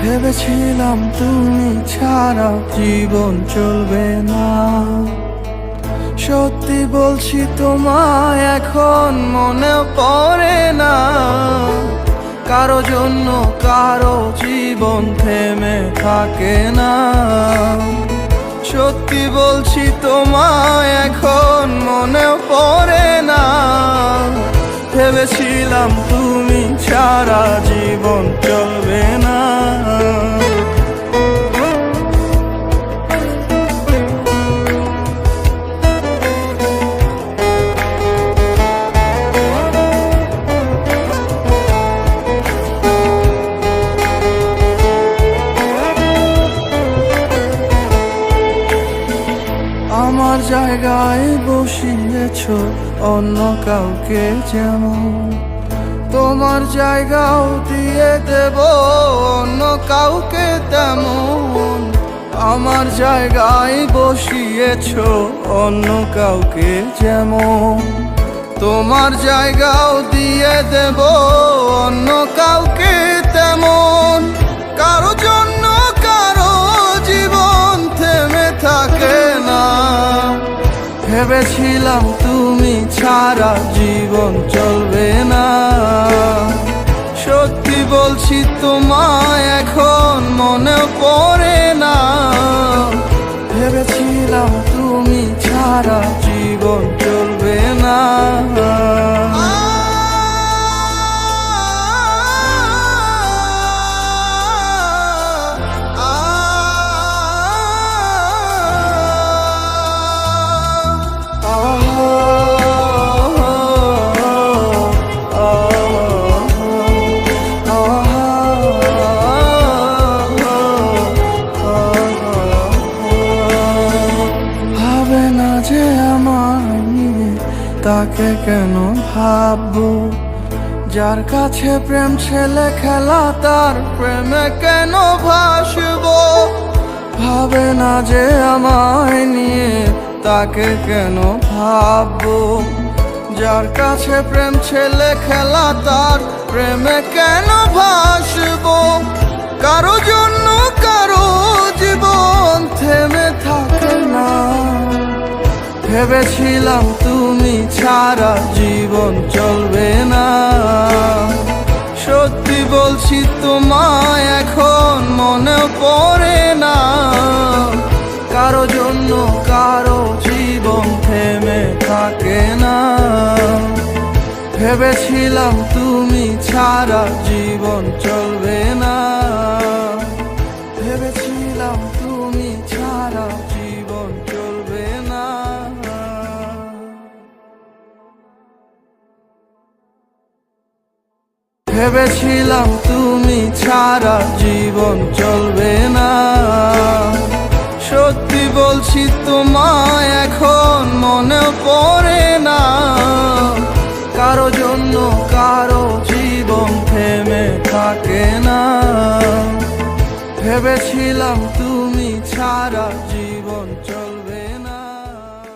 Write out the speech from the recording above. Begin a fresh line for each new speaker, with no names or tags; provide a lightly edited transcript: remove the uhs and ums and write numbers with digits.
ভেবেছিলাম তুমি ছাড়া জীবন চলবে না। সত্যি বলছি তোমায় এখন মনে পড়ে না। কারো জন্য কারো জীবন থেমে থাকে না। সত্যি বলছি তোমায় এখন মনে পড়ে না। ভেবেছিলাম তুমি ছাড়া জীবন চলবে না। আমার জায়গায় বসিয়েছ অন্য কাউকে, যেমন তোমার জায়গাও দিয়ে দেব অন্য কাউকে তেমন। আমার জায়গায় বসিয়েছ অন্য কাউকে, যেমন তোমার জায়গাও দিয়ে দেব অন্য কাউকে তেমন। কারো জন্য কারো জীবন থেমে থাকে না। ভেবেছিলাম তুমি ছাড়া জীবন চলবে না। সত্যি বলছি তোমায় এখন মনে পড়ে না। ভেবেছিলাম তুমি ছাড়া জীবন চলবে না। তাকে কেন ভাববো, যার কাছে প্রেম ছেলে খেলা তার প্রেমে কেন ভাসবো। ভাবে না যে আমায় নিয়ে তাকে কেন ভাববো, যার কাছে প্রেম ছেলে খেলা তার প্রেমে কেন ভাসবো। কারো জন্য কারো জীবন থেমে থাকে না। ভেবেছিলাম তুমি ছাড়া জীবন চলবে না। সত্যি বলছি তোমায় এখন মনে পড়ে না। কারো জন্য কারো জীবন থেমে থাকে না। ভেবেছিলাম তুমি ছাড়া জীবন চলবে না। ভেবেছিলাম তুমি ছাড়া জীবন চলবে না। ভেবেছিলাম তুমি ছাড়া জীবন চলবে না। সত্যি বলছি তোমায় এখন মনে পড়ে না। কারো জন্য কারো জীবন থেমে থাকে না। ভেবেছিলাম তুমি ছাড়া